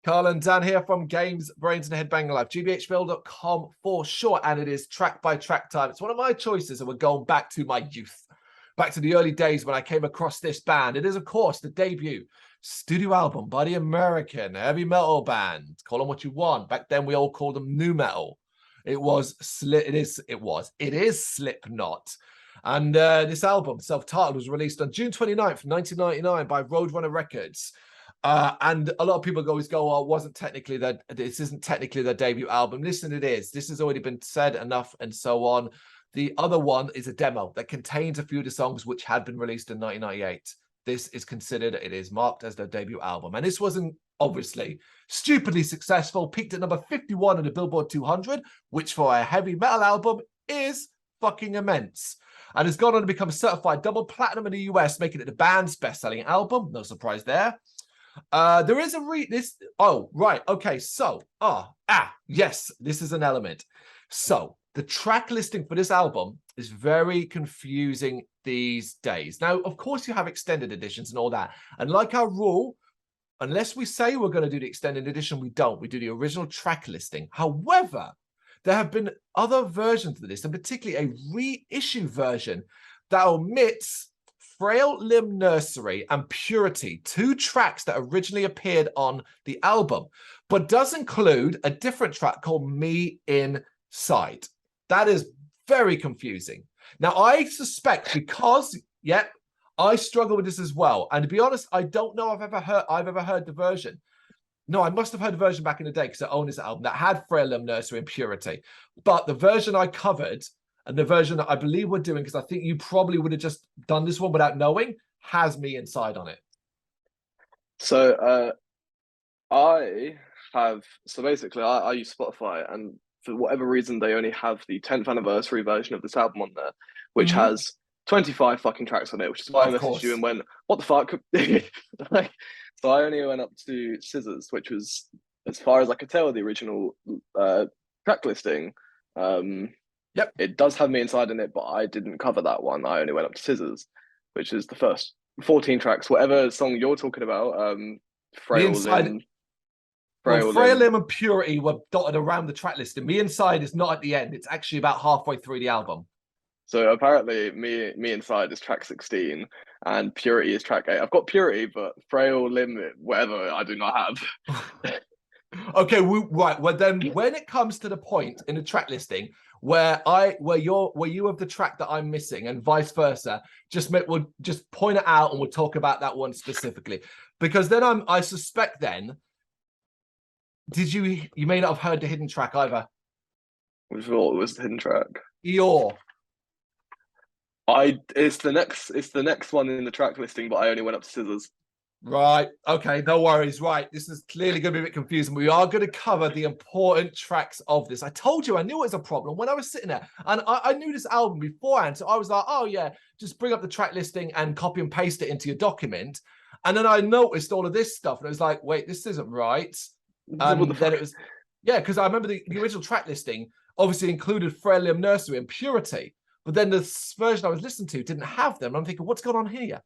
Carl and Dan here from Games, Brains and Head-Banging Life, gbhblofficial.com for short, and it is track by track time. It's one of my choices, and we're going back to my youth, back to the early days when I came across this band. It is, of course, the debut studio album by the American heavy metal band. Call them what you want. Back then, we all called them nu metal. It is Slipknot. And this album, self-titled, was released on June 29th, 1999 by Roadrunner Records. And a lot of people always go, oh, this isn't technically their debut album. Listen, it is. This has already been said enough and so on. The other one is a demo that contains a few of the songs which had been released in 1998. This is considered, it is marked as their debut album. And this wasn't, obviously, stupidly successful. Peaked at number 51 on the Billboard 200, which for a heavy metal album is fucking immense. And has gone on to become a certified double platinum in the US, making it the band's best-selling album. No surprise there. There is yes, this is an element. So the track listing for this album is very confusing these days. Now, of course, you have extended editions and all that. And like our rule, unless we say we're going to do the extended edition, we don't. We do the original track listing. However, there have been other versions of this, and particularly a reissue version that omits Frail Limb Nursery and Purity, two tracks that originally appeared on the album, but does include a different track called Me Inside. That is very confusing. Now, I suspect because, I struggle with this as well. And to be honest, I don't know I've ever heard the version. No, I must have heard the version back in the day because I own this album that had Frail Limb Nursery and Purity. But the version I covered and the version that I believe we're doing, because I think you probably would have just done this one without knowing, has Me Inside on it. So basically I use Spotify, and for whatever reason they only have the 10th anniversary version of this album on there, which has 25 fucking tracks on it, which is why I messaged you and went, what the fuck? So I only went up to Scissors, which was, as far as I could tell, the original track listing. It does have Me Inside in it, but I didn't cover that one. I only went up to Scissors, which is the first 14 tracks. Whatever song you're talking about, Frail Limb and Purity were dotted around the track listing. Me Inside is not at the end. It's actually about halfway through the album. So apparently Me Inside is track 16 and Purity is track 8. I've got Purity, but Frail Limb, whatever, I do not have. Okay, right. Well, then when it comes to the point in the track listing where you have the track that I'm missing and vice versa, we'll just point it out and we'll talk about that one specifically. Because then I suspect then, you may not have heard the hidden track either. Which was the hidden track? Eeyore. It's the next one in the track listing, but I only went up to Scissors. Right. Okay. No worries. Right. This is clearly going to be a bit confusing. We are going to cover the important tracks of this. I told you I knew it was a problem when I was sitting there, and I knew this album beforehand. So I was like, oh yeah, just bring up the track listing and copy and paste it into your document. And then I noticed all of this stuff, and I was like, wait, this isn't right. And then it was, because I remember the original track listing obviously included Frail Limb Nursery and Purity, but then the version I was listening to didn't have them. I'm thinking, what's going on here?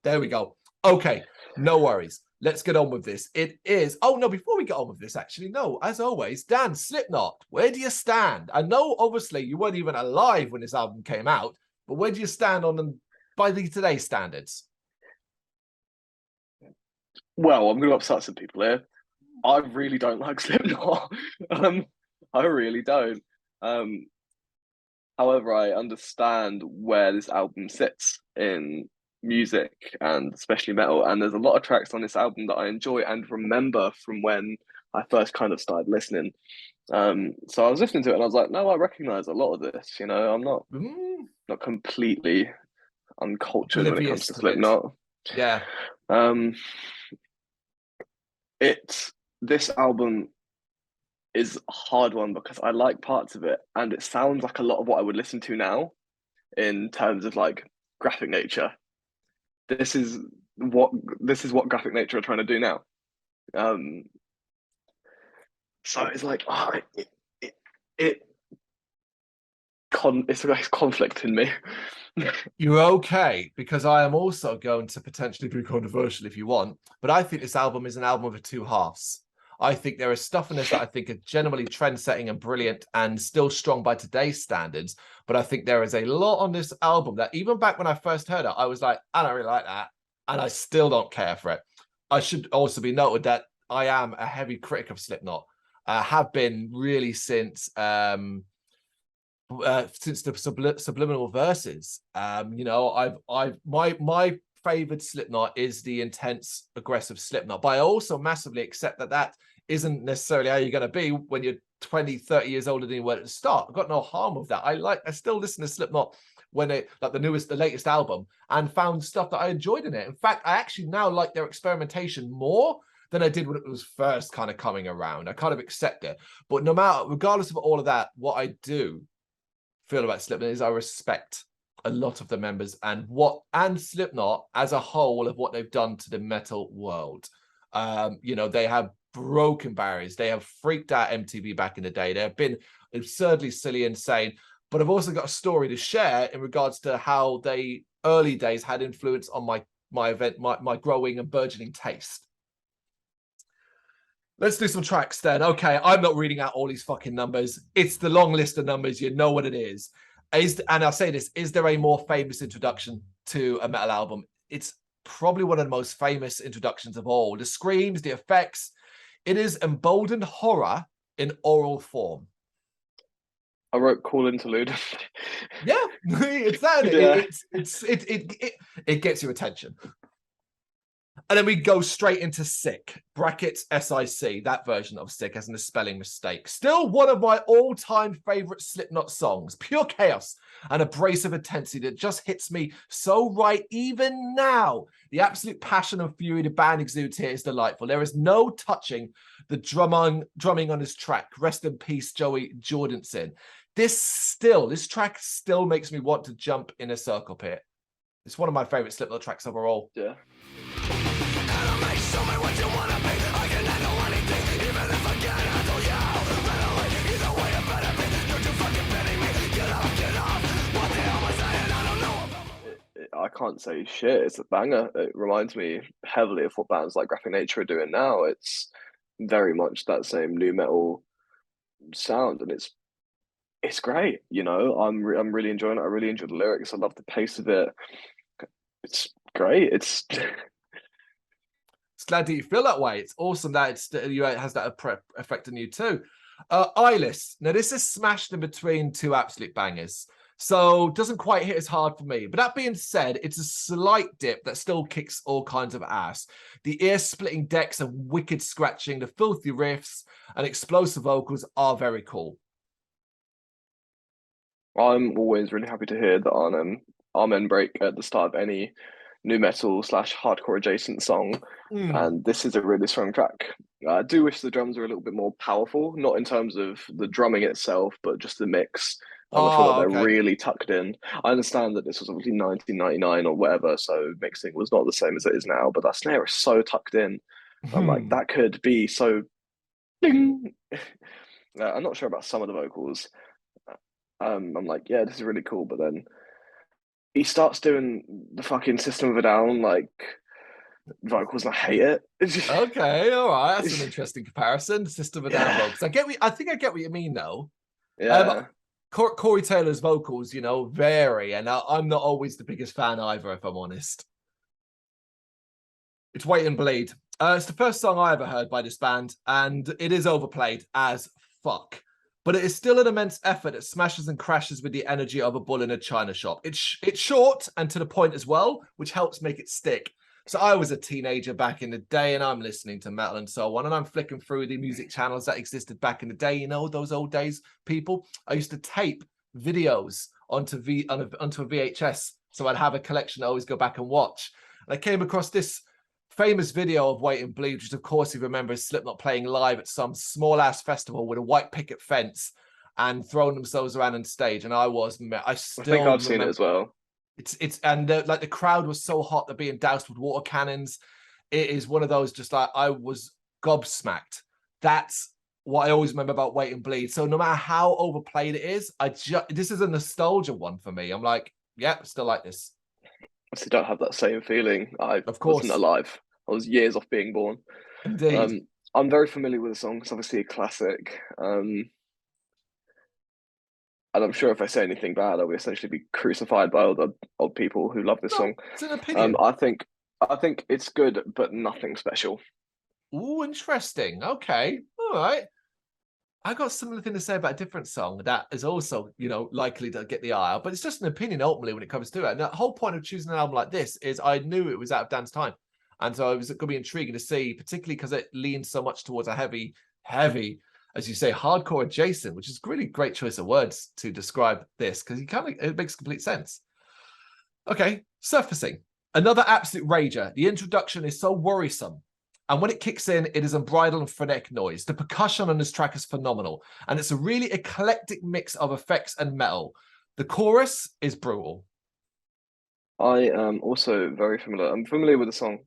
There we go. Okay, no worries. Let's get on with this. It is, before we get on with this, actually, no, as always, Dan, Slipknot, where do you stand? I know, obviously, you weren't even alive when this album came out, but where do you stand on them by today's standards? Well, I'm going to upset some people here. I really don't like Slipknot. I really don't. However, I understand where this album sits in music and especially metal, and there's a lot of tracks on this album that I enjoy and remember from when I first kind of started listening. So I was listening to it and I was like, no, I recognize a lot of this. You know, I'm not completely uncultured when it comes to Slipknot. Yeah. This album is a hard one because I like parts of it and it sounds like a lot of what I would listen to now in terms of like Graphic Nature. This is what Graphic Nature are trying to do now. So it's like it's conflict in me. You're okay, because I am also going to potentially be controversial if you want, but I think this album is an album of two halves. I think there is stuff in this that I think are genuinely trend-setting and brilliant and still strong by today's standards. But I think there is a lot on this album that even back when I first heard it, I was like, I don't really like that. And I still don't care for it. I should also be noted that I am a heavy critic of Slipknot. I have been really since the subliminal verses. You know, my favorite Slipknot is the intense, aggressive Slipknot, but I also massively accept that that isn't necessarily how you're going to be when you're 20, 30 years older than you were at the start. I've got no harm with that. I still listen to Slipknot when they like the latest album, and found stuff that I enjoyed in it. In fact, I actually now like their experimentation more than I did when it was first kind of coming around. I kind of accept it. But regardless of all of that, what I do feel about Slipknot is I respect a lot of the members and Slipknot as a whole of what they've done to the metal world. You know, they have broken barriers. They have freaked out MTV back in the day. They have been absurdly silly, insane. But I've also got a story to share in regards to how they early days had influence on my growing and burgeoning taste. Let's do some tracks then. Okay, I'm not reading out all these fucking numbers. It's the long list of numbers. You know what it is. And I'll say this, is there a more famous introduction to a metal album? It's probably one of the most famous introductions of all. The screams, the effects. It is emboldened horror in oral form. I wrote Cool Interlude. Yeah, it's that. Yeah. It gets your attention. And then we go straight into Sick, brackets SIC, that version of Sick as a spelling mistake. Still one of my all-time favorite Slipknot songs. Pure chaos and abrasive intensity that just hits me so right even now. The absolute passion and fury the band exudes here is delightful. There is no touching the drumming on this track. Rest in peace, Joey Jordison. This track still makes me want to jump in a circle pit. It's one of my favorite Slipknot tracks overall. Yeah. I can't say shit. It's a banger. It reminds me heavily of what bands like Graphic Nature are doing now. It's very much that same new metal sound, and it's great. You know, I'm really enjoying it. I really enjoy the lyrics. I love the pace of it. It's great. It's glad that you feel that way. It's awesome that it has that effect on you too. Eyeless. Now this is smashed in between two absolute bangers, so doesn't quite hit as hard for me. But that being said, it's a slight dip that still kicks all kinds of ass. The ear-splitting decks and wicked scratching, the filthy riffs and explosive vocals are very cool. I'm always really happy to hear that Amen break at the start of any new metal / hardcore adjacent song. And this is a really strong track. I do wish the drums were a little bit more powerful, not in terms of the drumming itself, but just the mix. I feel like they're really tucked in. I understand that this was obviously 1999 or whatever, so mixing was not the same as it is now, but that snare is so tucked in. I'm like, that could be so ding. I'm not sure about some of the vocals. I'm like, yeah, this is really cool, but then he starts doing the fucking System of a Down like vocals, and I hate it. Okay, all right, that's an interesting comparison. System of a Down vocals. I think I get what you mean though. Yeah. Corey Taylor's vocals, you know, vary, and I'm not always the biggest fan either, if I'm honest. It's Wait and Bleed. It's the first song I ever heard by this band, and it is overplayed as fuck. But it is still an immense effort that smashes and crashes with the energy of a bull in a china shop. It's short and to the point as well, which helps make it stick. So I was a teenager back in the day, and I'm listening to metal and so on, and I'm flicking through the music channels that existed back in the day. You know, those old days, people. I used to tape videos onto a VHS, so I'd have a collection I always go back and watch. And I came across this famous video of Wait and Bleed, which of course you remember is Slipknot playing live at some small-ass festival with a white picket fence and throwing themselves around on stage. And I think I've seen it as well. Like the crowd was so hot, they're being doused with water cannons. It is one of those, just like, I was gobsmacked. That's what I always remember about Wait and Bleed. So no matter how overplayed it is, this is a nostalgia one for me. I'm like, yeah, still like this. I still don't have that same feeling. Of course, wasn't alive. I was years off being born. Indeed. I'm very familiar with the song. It's obviously a classic. And I'm sure if I say anything bad, I'll essentially be crucified by all the old people who love this No, song. it's an opinion. I think it's good, but nothing special. Oh, interesting. Okay. All right. I got similar thing to say about a different song that is also, likely to get the eye out, but it's just an opinion ultimately when it comes to it. And the whole point of choosing an album like this is I knew it was out of Dan's time. And so it was going to be intriguing to see, particularly because it leans so much towards a heavy, as you say, hardcore adjacent, which is really great choice of words to describe this because it makes complete sense. Okay, surfacing. Another absolute rager. The introduction is so worrisome. And when it kicks in, it is unbridled and frenetic noise. The percussion on this track is phenomenal. And it's a really eclectic mix of effects and metal. The chorus is brutal. I am also very familiar. I'm familiar with the song.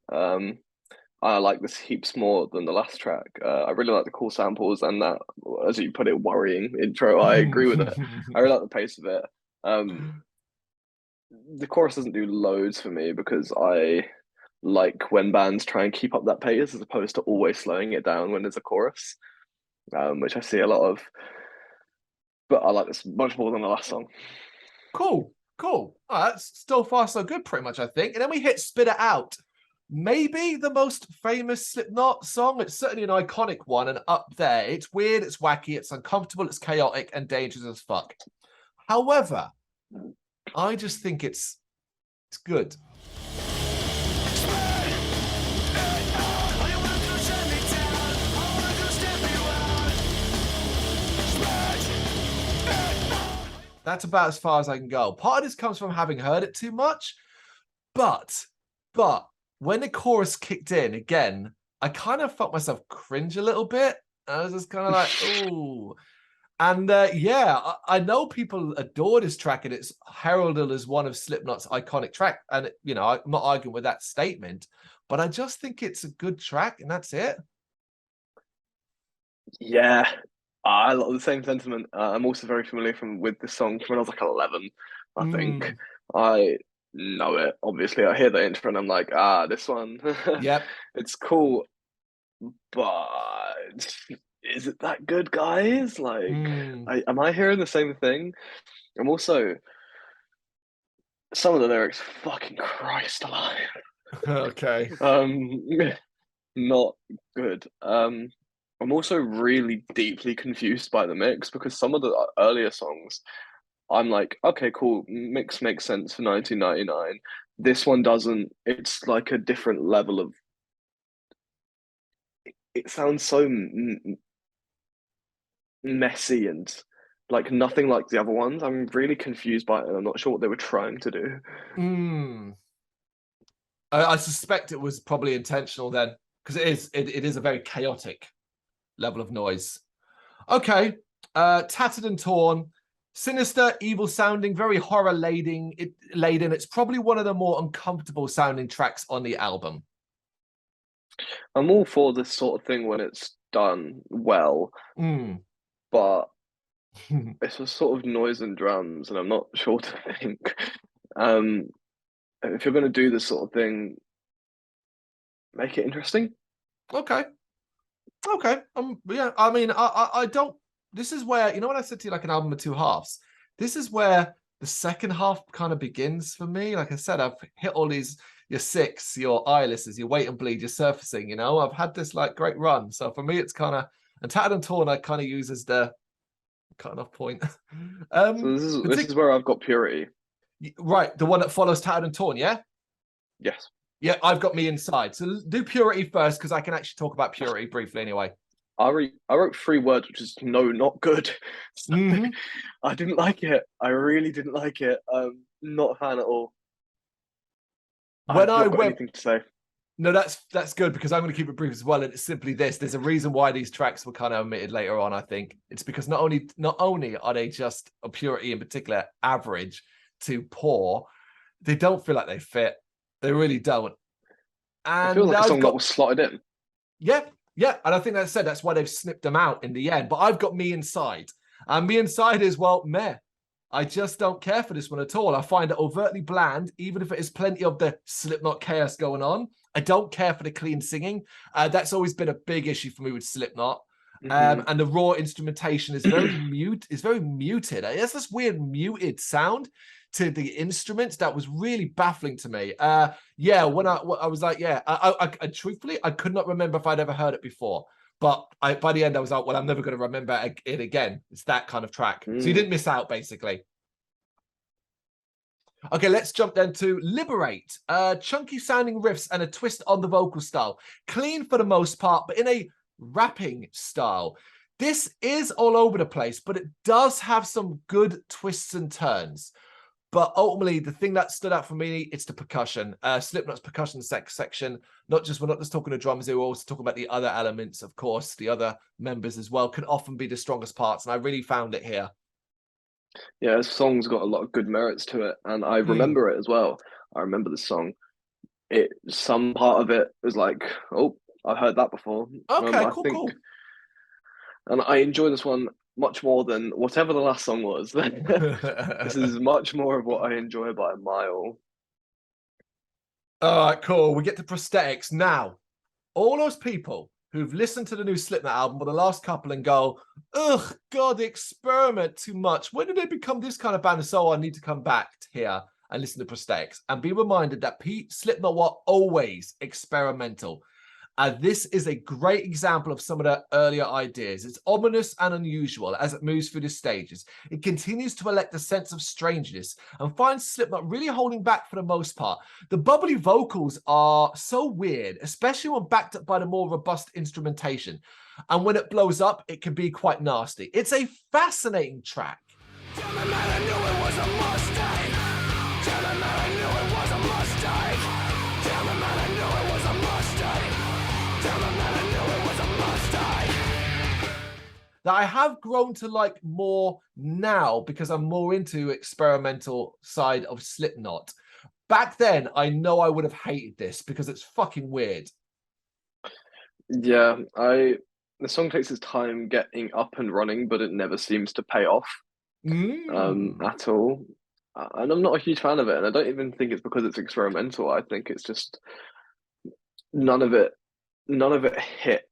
I like this heaps more than the last track. I really like the cool samples and that, as you put it, worrying intro. I agree with it. I really like the pace of it. The chorus doesn't do loads for me because I like when bands try and keep up that pace as opposed to always slowing it down when there's a chorus, which I see a lot of. But I like this much more than the last song. Cool. All right, that's still far so good, pretty much, I think. And then we hit Spit It Out. Maybe the most famous Slipknot song. It's certainly an iconic one and up there. It's weird, it's wacky, it's uncomfortable, it's chaotic and dangerous as fuck. However, I just think it's good. That's about as far as I can go. Part of this comes from having heard it too much, but when the chorus kicked in again, I kind of felt myself cringe a little bit. I was just kind of like, ooh. And I know people adore this track and it's heralded as one of Slipknot's iconic track. And, I'm not arguing with that statement, but I just think it's a good track and that's it. Yeah, I love the same sentiment. I'm also very familiar with this song from when I was like 11, I think. I know it. Obviously, I hear the intro and I'm like, this one. Yep. It's cool, but is it that good, guys? Like, am I hearing the same thing? I'm also some of the lyrics, fucking Christ alive. Okay. Not good. I'm also really deeply confused by the mix because some of the earlier songs, I'm like, okay, cool, mix makes sense for 1999. This one doesn't. It's like a different level of. It sounds so messy and like nothing like the other ones. I'm really confused by it, and I'm not sure what they were trying to do. I suspect it was probably intentional then, because it is a very chaotic level of noise. Okay, tattered and torn, sinister, evil sounding, very horror laden. It's probably one of the more uncomfortable sounding tracks on the album. I'm all for this sort of thing when it's done well, but it's a sort of noise and drums, and I'm not sure what to think. If you're going to do this sort of thing, make it interesting. Okay. Yeah. I mean, I don't. This is where when I said to you like an album of two halves. This is where the second half kind of begins for me. Like I said, I've hit all these your six, your eyelisters, your wait and bleed, your surfacing. I've had this like great run. So for me, it's kind of and tattered and torn. I kind of use as the cutting off point. So this is where I've got Purity. Right, the one that follows tattered and torn. Yeah. Yes. Yeah, I've got me inside. So do Purity first because I can actually talk about Purity briefly anyway. I wrote 3 words, which is no, not good. So, I didn't like it. I really didn't like it. Not a fan at all. When I've not got anything to say. No, that's good because I'm going to keep it brief as well. And it's simply this: there's a reason why these tracks were kind of omitted later on. I think it's because not only are they just a Purity in particular average to poor, they don't feel like they fit. They really don't. And it feels like a song that was slotted in. Yeah. And I think that's why they've snipped them out in the end. But I've got Me Inside. And Me Inside is, well, meh. I just don't care for this one at all. I find it overtly bland, even if it is plenty of the Slipknot chaos going on. I don't care for the clean singing. That's always been a big issue for me with Slipknot. Mhm. And the raw instrumentation is very muted. It has this weird muted sound to the instruments that was really baffling to me. Yeah, when I was like, yeah, I truthfully, I could not remember if I'd ever heard it before. But by the end, I was like, well, I'm never going to remember it again. It's that kind of track. So you didn't miss out, basically. Okay, let's jump then to Liberate. Chunky sounding riffs and a twist on the vocal style. Clean for the most part, but in a rapping style. This is all over the place, but it does have some good twists and turns. But ultimately, the thing that stood out for me, it's the percussion. Slipknot's percussion section, we're not just talking the drums here, we're also talking about the other elements, of course, the other members as well, can often be the strongest parts, and I really found it here. Yeah, this song's got a lot of good merits to it, and I remember it as well. I remember the song. Some part of it was like, oh, I've heard that before. Okay, I cool, think, cool. and I enjoy this one much more than whatever the last song was. This is much more of what I enjoy by a mile. All right, cool. We get to prosthetics. Now, all those people who've listened to the new Slipknot album or the last couple and go, ugh, God, they experiment too much. When did they become this kind of band? So I need to come back here and listen to prosthetics and be reminded that Slipknot were always experimental. This is a great example of some of the earlier ideas. It's ominous and unusual as it moves through the stages. It continues to elect a sense of strangeness and finds Slipknot really holding back for the most part. The bubbly vocals are so weird, especially when backed up by the more robust instrumentation. And when it blows up, it can be quite nasty. It's a fascinating track. Damn it, man, I knew it was a mistake. Damn it, man, I knew it was a mistake. Damn it, man, I knew it was a mistake. That I have grown to like more now because I'm more into experimental side of Slipknot. Back then, I know I would have hated this because it's fucking weird. Yeah, the song takes its time getting up and running, but it never seems to pay off at all. And I'm not a huge fan of it, and I don't even think it's because it's experimental. I think it's just none of it hit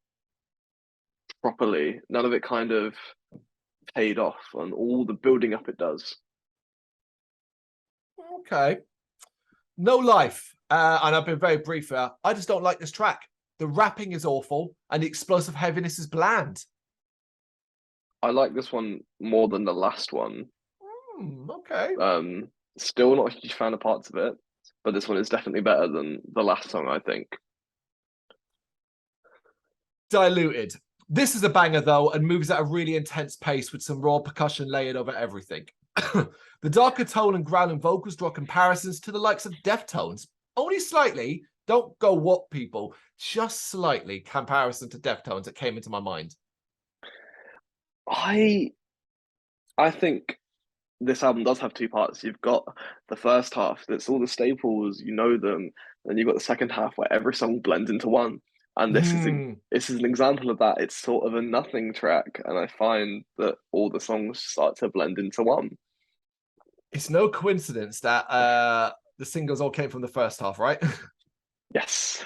properly. None of it kind of paid off on all the building up it does. Okay. No Life. And I've been very brief here. I just don't like this track. The rapping is awful and the explosive heaviness is bland. I like this one more than the last one. Okay. Still not a huge fan of parts of it, but this one is definitely better than the last song, I think. Diluted. This is a banger, though, and moves at a really intense pace with some raw percussion layered over everything. The darker tone and growling vocals draw comparisons to the likes of Deftones. Only slightly. Don't go what, people. Just slightly comparison to Deftones that came into my mind. I think this album does have two parts. You've got the first half that's all the staples, you know them, and you've got the second half where every song blends into one. And this is an example of that. It's sort of a nothing track, and I find that all the songs start to blend into one. It's no coincidence that the singles all came from the first half, right? Yes.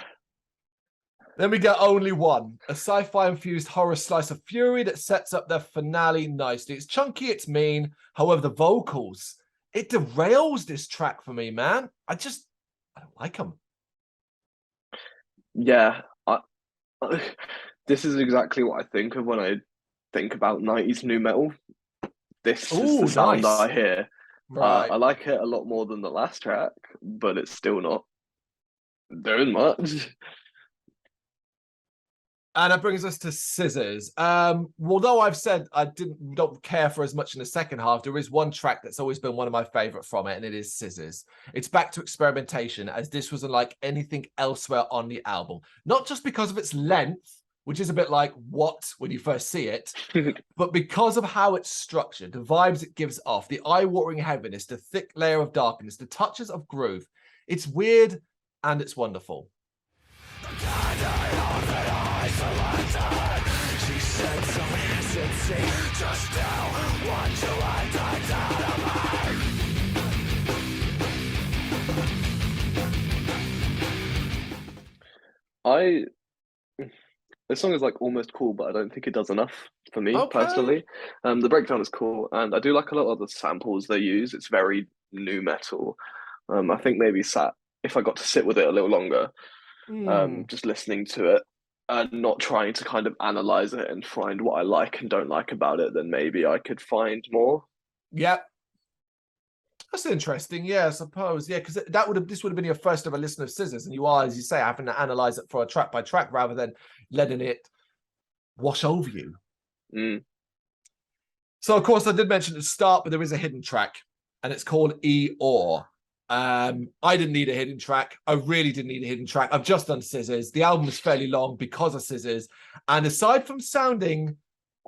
Then we get Only One, a sci-fi infused horror slice of fury that sets up their finale nicely. It's chunky, it's mean. However, the vocals, it derails this track for me, man. I don't like them. Yeah, this is exactly what I think of when I think about 90s nu metal. This is the sound nice. I hear. Right. I like it a lot more than the last track, but it's still not doing much. And that brings us to Scissors. Although I've said I don't care for as much in the second half, there is one track that's always been one of my favorite from it, and it is Scissors. It's back to experimentation, as this wasn't like anything elsewhere on the album. Not just because of its length, which is a bit like what when you first see it, but because of how it's structured, the vibes it gives off, the eye-watering heaviness, the thick layer of darkness, the touches of groove. It's weird and it's wonderful. She said some hesitancy, just now, what you want out of me? I This song is like almost cool, but I don't think it does enough for me Okay. personally. The breakdown is cool, and I do like a lot of the samples they use. It's very new metal. I think maybe sat if I got to sit with it a little longer, Hmm. just listening to it and not trying to kind of analyze it and find what I like and don't like about it, then maybe I could find more. Yep. That's interesting. Yeah, I suppose. Yeah, because this would have been your first ever listen of Scissors, and you are, as you say, having to analyze it for a track by track rather than letting it wash over you. Mm. So, of course, I did mention at the start, but there is a hidden track, and it's called Eeyore. I didn't need a hidden track. I really didn't need a hidden track. I've just done Scissors. The album is fairly long because of Scissors. And aside from sounding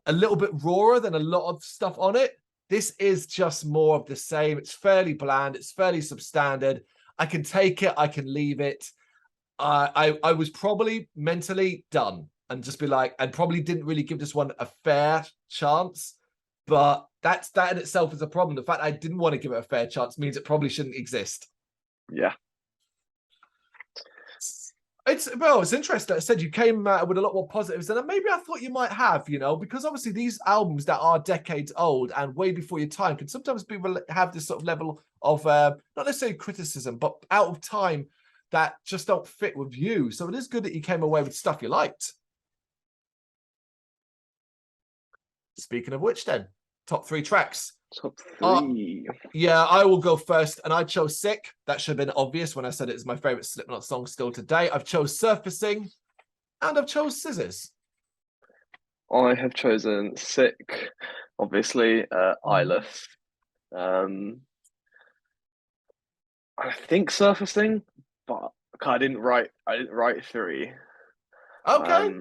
a little bit rawer than a lot of stuff on it, this is just more of the same. It's fairly bland. It's fairly substandard. I can take it. I can leave it. I was probably mentally done and just be like, and probably didn't really give this one a fair chance. But that in itself is a problem. The fact I didn't want to give it a fair chance means it probably shouldn't exist. Yeah. It's interesting. I said you came with a lot more positives than maybe I thought you might have, because obviously these albums that are decades old and way before your time can sometimes have this sort of level of not necessarily criticism, but out of time that just don't fit with you. So it is good that you came away with stuff you liked. Speaking of which, then top 3 tracks. Top 3. Yeah, I will go first, and I chose Sick. That should have been obvious when I said it's my favorite Slipknot song still today. I've chose Surfacing, and I've chose Scissors. I have chosen Sick, obviously, Eyeless. I think Surfacing, but I didn't write 3. Okay.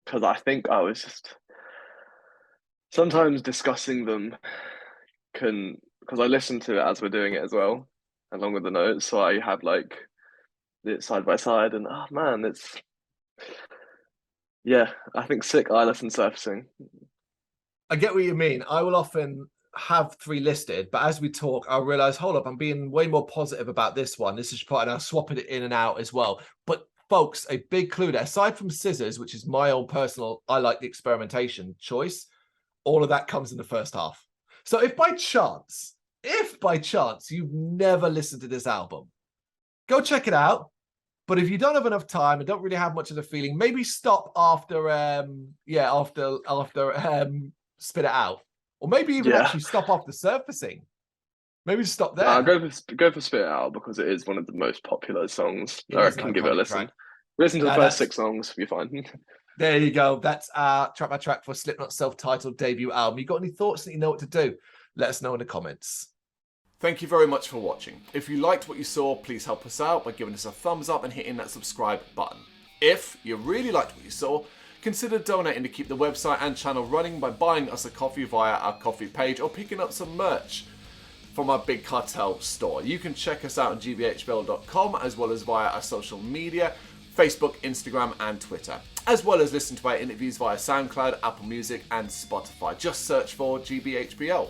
Because I think I was just sometimes discussing them because I listen to it as we're doing it as well, along with the notes. So I had like it side by side, and oh man, I think Sick, Eyeless, and Surfacing. I get what you mean. I will often have 3 listed, but as we talk, I'll realize, hold up, I'm being way more positive about this one. This is part, and I'm swapping it in and out as well. But folks, a big clue there, aside from Scissors, which is my own personal, I like the experimentation choice, all of that comes in the first half. So if by chance you've never listened to this album, go check it out. But if you don't have enough time and don't really have much of the feeling, maybe stop after Spit It Out. Or maybe even actually stop off the Surfacing. Maybe just stop there. Go for Spit It Out because it is one of the most popular songs. It I is an reckon give it a iconic listen. track. Listen to the first 6 songs, you're fine. There you go. That's our track by track for Slipknot's self-titled debut album. You got any thoughts that you know what to do? Let us know in the comments. Thank you very much for watching. If you liked what you saw, please help us out by giving us a thumbs up and hitting that subscribe button. If you really liked what you saw, consider donating to keep the website and channel running by buying us a coffee via our coffee page or picking up some merch from our Big Cartel store. You can check us out on gbhbl.com as well as via our social media, Facebook, Instagram and Twitter, as well as listen to our interviews via SoundCloud, Apple Music and Spotify. Just search for GBHBL.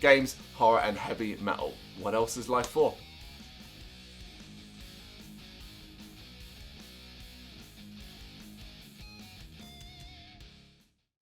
Games, horror and heavy metal. What else is life for?